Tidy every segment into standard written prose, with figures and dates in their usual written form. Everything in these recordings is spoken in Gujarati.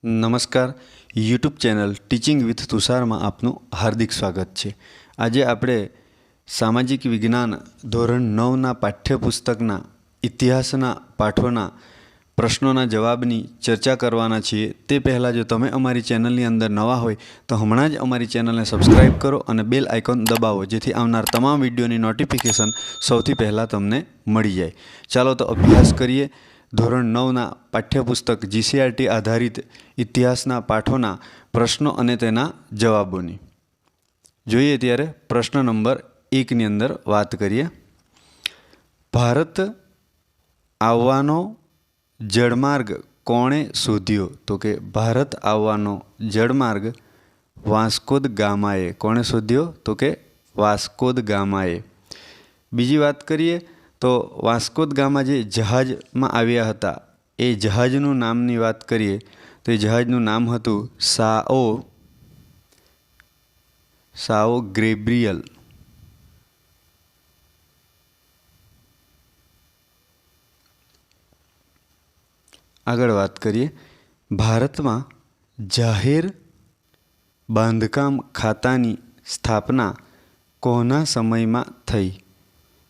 નમસ્કાર. યુટ્યુબ ચેનલ ટીચિંગ વિથ તુષારમાં આપનું હાર્દિક સ્વાગત છે. આજે આપણે સામાજિક વિજ્ઞાન ધોરણ 9ના પાઠ્યપુસ્તકના ઇતિહાસના પાઠોના પ્રશ્નોના જવાબની ચર્ચા કરવાના છીએ. તે પહેલાં જો તમે અમારી ચેનલની અંદર નવા હોય તો હમણાં જ અમારી ચેનલને સબસ્ક્રાઈબ કરો અને બેલ આઇકોન દબાવો, જેથી આવનાર તમામ વિડીયોની નોટિફિકેશન સૌથી પહેલાં તમને મળી જાય. ચાલો તો અભ્યાસ કરીએ. ધોરણ 9ના પાઠ્યપુસ્તક GCRT આધારિત ઇતિહાસના પાઠોના પ્રશ્નો અને તેના જવાબોની. જોઈએ ત્યારે પ્રશ્ન નંબર 1ની અંદર વાત કરીએ. ભારત આવવાનો જળમાર્ગ કોણે શોધ્યો? તો કે ભારત આવવાનો જળમાર્ગ વાસ્કો દ ગામાએ. કોણે શોધ્યો? તો કે વાસ્કો દ ગામાએ. બીજી વાત કરીએ તો વાસ્કો દ ગામા જે જહાજમાં આવ્યા હતા એ જહાજનું નામની વાત કરીએ તો એ જહાજનું નામ હતું સાઓ ગેબ્રિયલ. આગળ વાત કરીએ. ભારતમાં જાહેર બાંધકામ ખાતાની સ્થાપના કોના સમયમાં થઈ?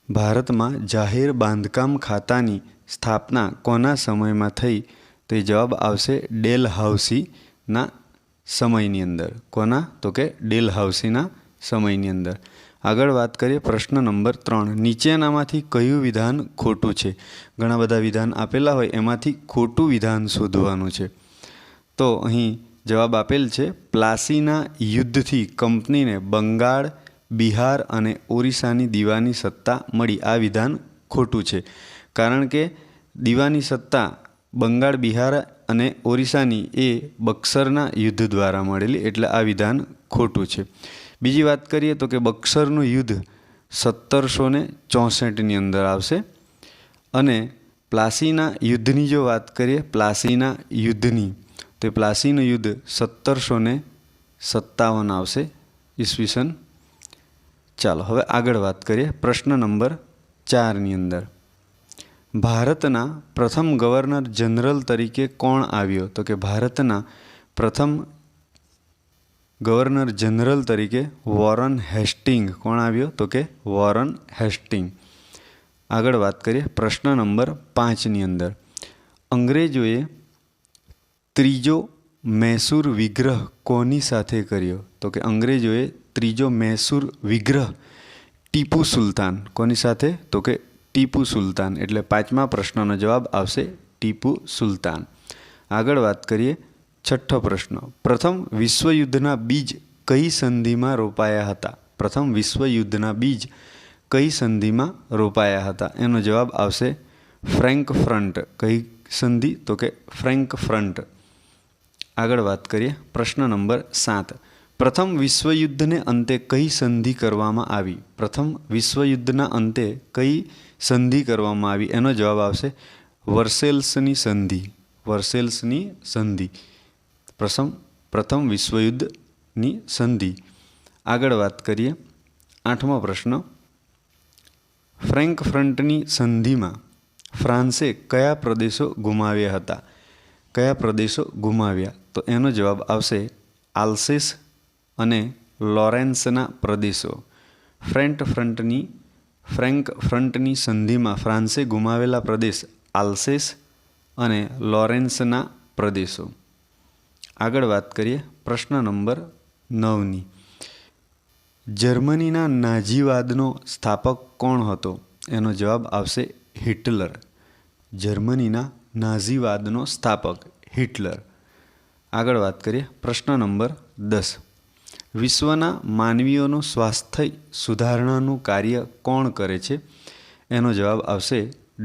ભારતમાં જાહેર બાંધકામ ખાતાની સ્થાપના કોના સમયમાં થઈ? તો એ જવાબ આવશે ડેલહાઉસીના સમયની અંદર. કોના? તો કે ડેલહાઉસીના સમયની અંદર. આગળ વાત કરીએ પ્રશ્ન નંબર 3. નીચેનામાંથી કયું વિધાન ખોટું છે? ઘણા બધા વિધાન આપેલા હોય એમાંથી ખોટું વિધાન શોધવાનું છે. તો અહીં જવાબ આપેલ છે, પ્લાસીના યુદ્ધથી કંપનીને બંગાળ, બિહાર અને ઓરિસ્સાની દીવાની સત્તા મળી. આ વિધાન ખોટું છે, કારણ કે દીવાની સત્તા બંગાળ, બિહાર અને ઓરિસ્સાની એ બક્સરના યુદ્ધ દ્વારા મળેલી, એટલે આ વિધાન ખોટું છે. બીજી વાત કરીએ તો કે બક્સરનું યુદ્ધ 1764ની અંદર આવશે. અને પ્લાસીના યુદ્ધની જો વાત કરીએ, પ્લાસીના યુદ્ધની, તો પ્લાસીનું યુદ્ધ 1757 આવશે ઈસવીસન. ચાલો હવે આગળ વાત કરીએ પ્રશ્ન નંબર 4ની અંદર. ભારતના પ્રથમ ગવર્નર જનરલ તરીકે કોણ આવ્યો? તો કે ભારતના પ્રથમ ગવર્નર જનરલ તરીકે વોરન હેસ્ટિંગ. કોણ આવ્યો? તો કે વોરન હેસ્ટિંગ. આગળ વાત કરીએ પ્રશ્ન નંબર 5ની અંદર. અંગ્રેજોએ ત્રીજો મૈસૂર વિગ્રહ કોની સાથે કર્યો? તો કે અંગ્રેજોએ ત્રીજો મૈસૂર વિગ્રહ ટીપુ સુલતાન. કોની સાથે? તો કે ટીપુ સુલતાન. એટલે 5મા પ્રશ્નનો જવાબ આવશે ટીપુ સુલતાન. આગળ વાત કરીએ 6થો પ્રશ્ન. પ્રથમ વિશ્વયુદ્ધના બીજ કઈ સંધિમાં રોપાયા હતા? પ્રથમ વિશ્વયુદ્ધના બીજ કઈ સંધિમાં રોપાયા હતા? એનો જવાબ આવશે ફ્રેન્ક ફ્રન્ટ. કઈ સંધિ? તો કે ફ્રેન્ક ફ્રન્ટ. આગળ વાત કરીએ પ્રશ્ન નંબર 7. પ્રથમ વિશ્વયુદ્ધને અંતે કઈ સંધિ કરવામાં આવી? પ્રથમ વિશ્વયુદ્ધના અંતે કઈ સંધિ કરવામાં આવી? એનો જવાબ આવશે વર્સેલ્સની સંધિ. વર્સેલ્સની સંધિ પ્રથમ વિશ્વયુદ્ધની સંધિ. આગળ વાત કરીએ 8મો પ્રશ્ન. ફ્રેન્ક ફ્રન્ટની સંધિમાં ફ્રાન્સે કયા પ્રદેશો ગુમાવ્યા હતા? કયા પ્રદેશો ગુમાવ્યા? તો એનો જવાબ આવશે આલ્સેસ અને લોરેન્સના પ્રદેશો. ફ્રેન્ક ફ્રન્ટની સંધિમાં ફ્રાન્સે ગુમાવેલા પ્રદેશ આલ્સેસ અને લોરેન્સના પ્રદેશો. આગળ વાત કરીએ પ્રશ્ન નંબર 9ની. જર્મનીના નાઝીવાદનો સ્થાપક કોણ હતો? એનો જવાબ આવશે હિટલર. જર્મનીના નાઝીવાદનો સ્થાપક હિટલર. આગળ વાત કરીએ પ્રશ્ન નંબર 10. વિશ્વના માનવીઓનું સ્વાસ્થ્ય સુધારણાનું કાર્ય કોણ કરે છે? એનો જવાબ આવશે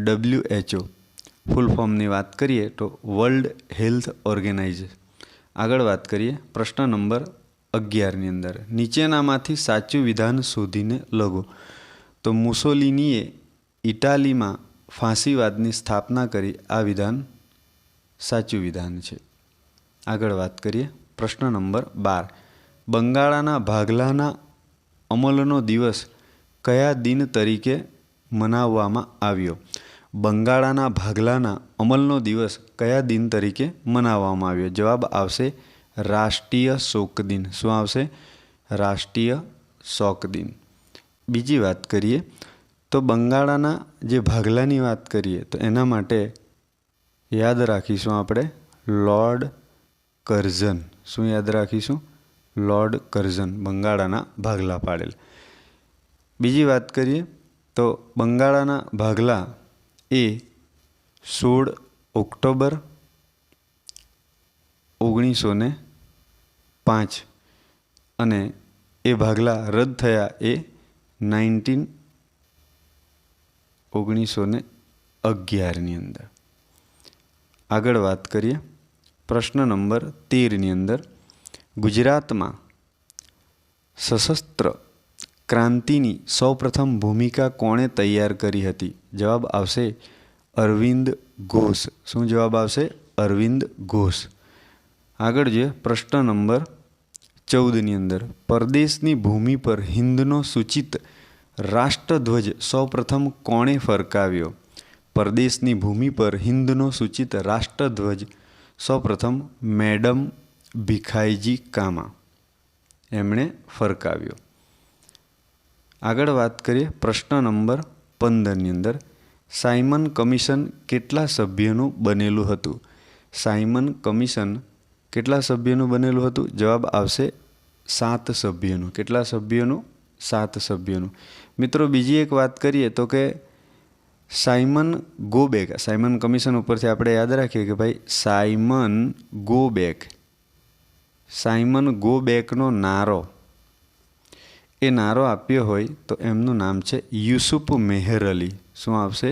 WHO. ફૂલ ફોર્મની વાત કરીએ તો વર્લ્ડ હેલ્થ ઓર્ગેનાઇઝેશન. આગળ વાત કરીએ પ્રશ્ન નંબર 11ની અંદર. નીચેનામાંથી સાચું વિધાન શોધીને લખો. તો મુસોલિનીએ ઇટાલીમાં ફાંસીવાદની સ્થાપના કરી. આ વિધાન સાચું વિધાન છે. આગળ વાત કરીએ પ્રશ્ન નંબર 12. બંગાળના ભાગલાના અમલનો દિવસ કયા દિન તરીકે મનાવવામાં આવ્યો? બંગાળાના ભાગલાના અમલનો દિવસ કયા દિન તરીકે મનાવવામાં આવ્યો? જવાબ આવશે રાષ્ટ્રીય શોક દિન. શું આવશે? રાષ્ટ્રીય શોક દિન. બીજી વાત કરીએ તો બંગાળાના જે ભાગલાની વાત કરીએ તો એના માટે યાદ રાખીશું આપણે લોર્ડ કર્ઝન. શું યાદ રાખીશું? લોર્ડ કર્ઝન, બંગાળાના ભાગલા પાડેલ. બીજી વાત કરીએ તો બંગાળાના ભાગલા એ 16 ઓક્ટોબર 1905 અને એ ભાગલા રદ થયા એ 1911ની અંદર. આગળ વાત કરીએ પ્રશ્ન નંબર 13ની અંદર, ગુજરાતમાં સશસ્ત્ર ક્રાંતિની સૌપ્રથમ ભૂમિકા કોણે તૈયાર કરી હતી? જવાબ આવશે અરવિંદ ઘોષ. શું જવાબ આવશે? અરવિંદ ઘોષ. આગળ જોઈએ પ્રશ્ન નંબર 14ની અંદર, પરદેશની ભૂમિ પર હિન્દનો સૂચિત રાષ્ટ્રધ્વજ સૌપ્રથમ કોણે ફરકાવ્યો? પરદેશની ભૂમિ પર હિન્દનો સૂચિત રાષ્ટ્રધ્વજ સૌપ્રથમ મેડમ ભીખાઈજી કામા એમણે ફરકાવ્યો. આગળ વાત કરીએ પ્રશ્ન નંબર 15ની અંદર, સાયમન કમિશન કેટલા સભ્યોનું બનેલું હતું? સાયમન કમિશન કેટલા સભ્યોનું બનેલું હતું? જવાબ આવશે 7 સભ્યોનું. કેટલા સભ્યોનું? 7 સભ્યોનું. મિત્રો બીજી એક વાત કરીએ તો કે Simon go back, Simon commission ઉપરથી આપણે યાદ રાખીએ કે ભાઈ Simon go back, Simon go બેકનો નારો, એ નારો આપ્યો હોય તો એમનું નામ છે યુસુફ મેહર અલી. શું આવશે?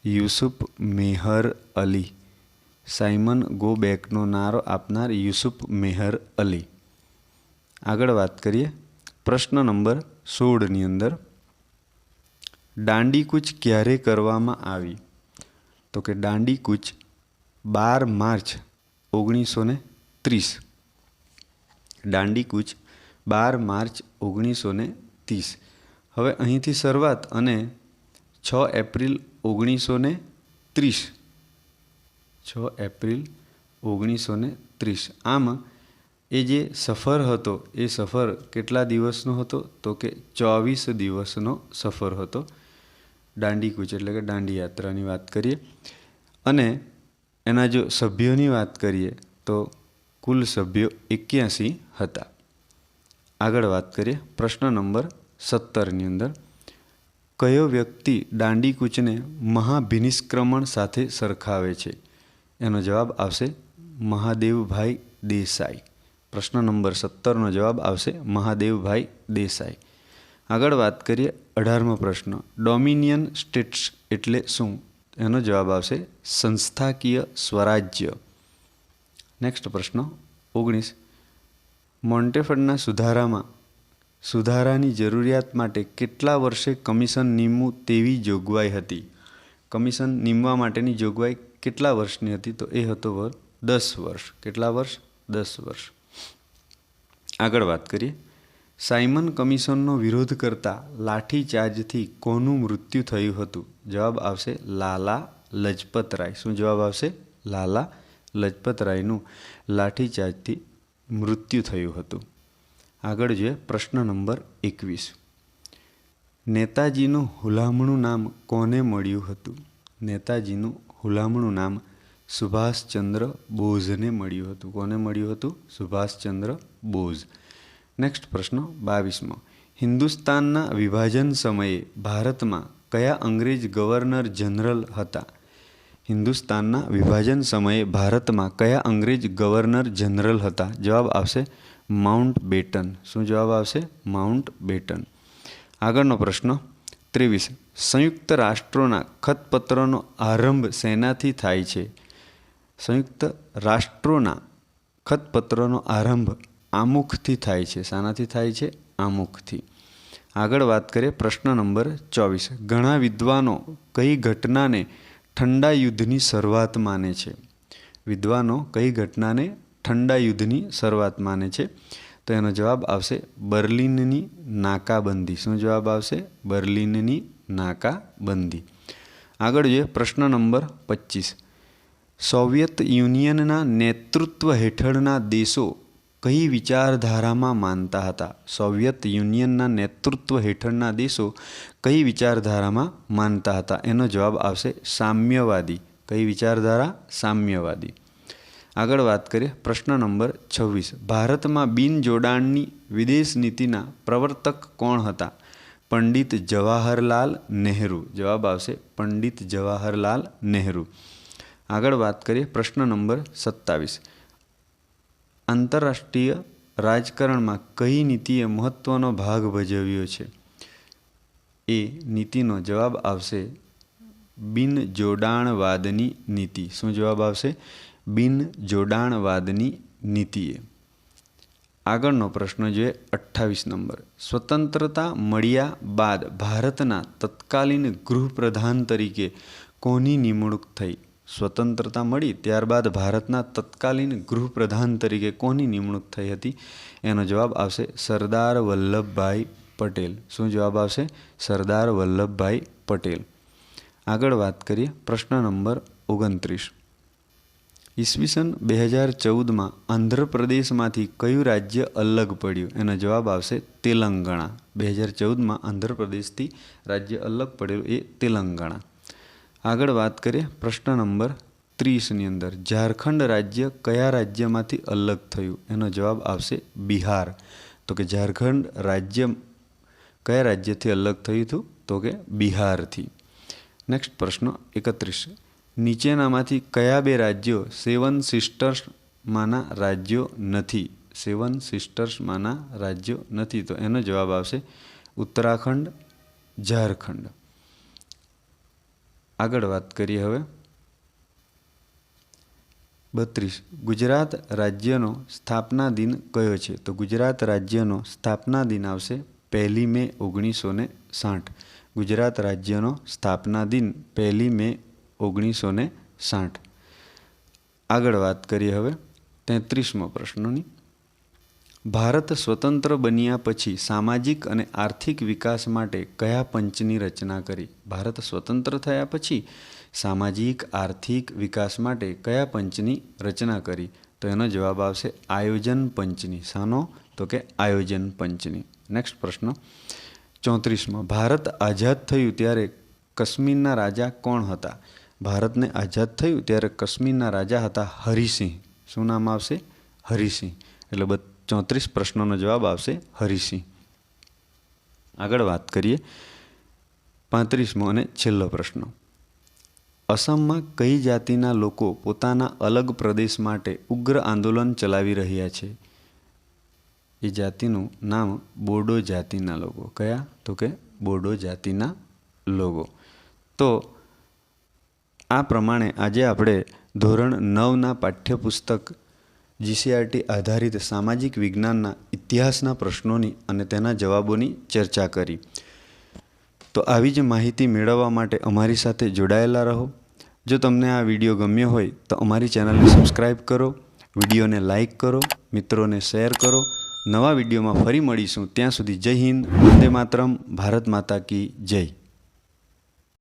યુસુફ મેહર અલી. સાયમન ગો બેકનો નારો આપનાર યુસુફ મેહર અલી. આગળ વાત કરીએ પ્રશ્ન નંબર 16ની અંદર, દાંડીકૂચ ક્યારે કરવામાં આવી? તો કે દાંડીકૂચ 12 માર્ચ 1930. દાંડીકૂચ 12 માર્ચ 1930. હવે અહીંથી શરૂઆત અને 6 એપ્રિલ 1930. 6 એપ્રિલ 1930. આમ એ જે સફર હતો એ સફર કેટલા દિવસનો હતો? તો કે 24 દિવસનો સફર હતો. દાંડીકૂચ એટલે કે દાંડી યાત્રાની વાત કરીએ અને એના જો સભ્યોની વાત કરીએ તો કુલ સભ્યો 81 હતા. આગળ વાત કરીએ પ્રશ્ન નંબર 17ની અંદર, કયો વ્યક્તિ દાંડીકૂચને મહાભિનિષ્ક્રમણ સાથે સરખાવે છે? એનો જવાબ આવશે મહાદેવભાઈ દેસાઈ. પ્રશ્ન નંબર 17નો જવાબ આવશે મહાદેવભાઈ દેસાઈ. આગળ વાત કરીએ 18મો પ્રશ્ન, ડોમિનિયન સ્ટેટ્સ એટલે શું? એનો જવાબ આવશે સંસ્થાકીય સ્વરાજ્ય. નેક્સ્ટ પ્રશ્ન 19, મોન્ટેફર્ડના સુધારાની જરૂરિયાત માટે કેટલા વર્ષે કમિશન નીમવું તેવી જોગવાઈ હતી? કમિશન નીમવા માટેની જોગવાઈ કેટલા વર્ષની હતી? તો એ હતો 10 વર્ષ. કેટલા વર્ષ? 10 વર્ષ. આગળ વાત કરીએ, સાયમન કમિશનનો વિરોધ કરતા લાઠીચાર્જથી કોનું મૃત્યુ થયું હતું? જવાબ આવશે લાલા લજપતરાય. શું જવાબ આવશે? લાલા લજપતરાયનું લાઠીચાર્જથી મૃત્યુ થયું હતું. આગળ જોઈએ પ્રશ્ન નંબર 21, નેતાજીનું હુલામણું નામ કોને મળ્યું હતું? નેતાજીનું હુલામણું નામ સુભાષચંદ્ર બોઝને મળ્યું હતું. કોને મળ્યું હતું? સુભાષચંદ્ર બોઝ. નેક્સ્ટ પ્રશ્ન 22મો, હિન્દુસ્તાનના વિભાજન સમયે ભારતમાં કયા અંગ્રેજ ગવર્નર જનરલ હતા? હિન્દુસ્તાનના વિભાજન સમયે ભારતમાં કયા અંગ્રેજ ગવર્નર જનરલ હતા? જવાબ આવશે માઉન્ટ બેટન. શું જવાબ આવશે? Mountbatten. આગળનો પ્રશ્ન 23, સંયુક્ત રાષ્ટ્રોના ખતપત્રનો આરંભ શેનાથી થાય છે? સંયુક્ત રાષ્ટ્રોના ખતપત્રનો આરંભ આમુખથી થાય છે. શાનાથી થાય છે? આમુખથી. આગળ વાત કરીએ પ્રશ્ન નંબર 24, ઘણા વિદ્વાનો કઈ ઘટનાને ઠંડા યુદ્ધની શરૂઆત માને છે? વિદ્વાનો કઈ ઘટનાને ઠંડા યુદ્ધની શરૂઆત માને છે? તો એનો જવાબ આવશે બર્લિનની નાકાબંધી. શું જવાબ આવશે? બર્લિનની નાકાબંધી. આગળ જોઈએ પ્રશ્ન નંબર 25. સોવિયત યુનિયનના નેતૃત્વ હેઠળના દેશો કઈ વિચારધારામાં માનતા હતા? સોવિયત યુનિયનના નેતૃત્વ હેઠળના દેશો કઈ વિચારધારામાં માનતા હતા? એનો જવાબ આવશે સામ્યવાદી. કઈ વિચારધારા? સામ્યવાદી. આગળ વાત કરીએ પ્રશ્ન નંબર 26. ભારતમાં બિનજોડાણની વિદેશ નીતિના પ્રવર્તક કોણ હતા? પંડિત જવાહરલાલ નહેરુ. જવાબ આવશે પંડિત જવાહરલાલ નહેરુ. આગળ વાત કરીએ પ્રશ્ન નંબર 27. આંતરરાષ્ટ્રીય રાજકારણમાં કઈ નીતિએ મહત્ત્વનો ભાગ ભજવ્યો છે? એ નીતિનો જવાબ આવશે બિનજોડાણવાદની નીતિ. શું જવાબ આવશે? બિનજોડાણવાદની નીતિએ. આગળનો પ્રશ્ન જોઈએ 28 નંબર. સ્વતંત્રતા મળ્યા બાદ ભારતના તત્કાલીન ગૃહપ્રધાન તરીકે કોની નિમણૂક થઈ? સ્વતંત્રતા મળી ત્યારબાદ ભારતના તત્કાલીન ગૃહપ્રધાન તરીકે કોની નિમણૂક થઈ હતી? એનો જવાબ આવશે સરદાર વલ્લભભાઈ પટેલ. શું જવાબ આવશે? સરદાર વલ્લભભાઈ પટેલ. આગળ વાત કરીએ પ્રશ્ન નંબર 29. ઈસવીસન 2014માં આંધ્રપ્રદેશમાંથી કયું રાજ્ય અલગ પડ્યું? એનો જવાબ આવશે તેલંગાણા. 2014માં આંધ્રપ્રદેશથી રાજ્ય અલગ પડેલું એ તેલંગાણા. આગળ વાત કરીએ પ્રશ્ન નંબર 30ની અંદર. ઝારખંડ રાજ્ય કયા રાજ્યમાંથી અલગ થયું? એનો જવાબ આવશે બિહાર. તો કે ઝારખંડ રાજ્ય કયા રાજ્યથી અલગ થયું હતું? તો કે બિહારથી. નેક્સ્ટ પ્રશ્ન 31. નીચેનામાંથી કયા બે રાજ્યો સેવન સિસ્ટર્સમાંના રાજ્યો નથી? સેવન સિસ્ટર્સમાંના રાજ્યો નથી. તો એનો જવાબ આવશે ઉત્તરાખંડ, ઝારખંડ. આગળ વાત કરીએ હવે 32. ગુજરાત રાજ્યનો સ્થાપના દિન કયો છે? તો ગુજરાત રાજ્યનો સ્થાપના દિન આવશે 1 મે 1960. ગુજરાત રાજ્યનો સ્થાપના દિન 1 મે 1960. આગળ વાત કરીએ હવે 33મો પ્રશ્નની. ભારત સ્વતંત્ર બન્યા પછી સામાજિક અને આર્થિક વિકાસ માટે કયા પંચની રચના કરી? ભારત સ્વતંત્ર થયા પછી સામાજિક આર્થિક વિકાસ માટે કયા પંચની રચના કરી? તો એનો જવાબ આવશે આયોજન પંચની. શાનો? તો કે આયોજન પંચની. નેક્સ્ટ પ્રશ્ન 34મો. ભારત આઝાદ થયું ત્યારે કાશ્મીરના રાજા કોણ હતા? ભારતને આઝાદ થયું ત્યારે કાશ્મીરના રાજા હતા હરિસિંહ. શું નામ આવશે? હરિસિંહ. એટલે 34 પ્રશ્નોનો જવાબ આવશે હરિસિંહ. આગળ વાત કરીએ 35મો અને છેલ્લો પ્રશ્ન. અસમમાં કઈ જાતિના લોકો પોતાના અલગ પ્રદેશ માટે ઉગ્ર આંદોલન ચલાવી રહ્યા છે? એ જાતિનું નામ બોડો જાતિના લોકો. કયા? તો કે બોડો જાતિના લોકો. તો આ પ્રમાણે આજે આપણે ધોરણ 9ના પાઠ્યપુસ્તક જીસીઆરટી આધારિત સામાજિક વિજ્ઞાનના ઇતિહાસના પ્રશ્નોની અને તેના જવાબોની ચર્ચા કરી. તો આવી જ માહિતી મેળવવા માટે અમારી સાથે જોડાયેલા રહો. જો તમને આ વિડીયો ગમ્યો હોય તો અમારી ચેનલને સબસ્ક્રાઈબ કરો, વિડીયોને લાઈક કરો, મિત્રોને શેર કરો. નવા વિડીયોમાં ફરી મળીશું. ત્યાં સુધી જય હિન્દ, વંદે માતરમ, ભારત માતા કી જય.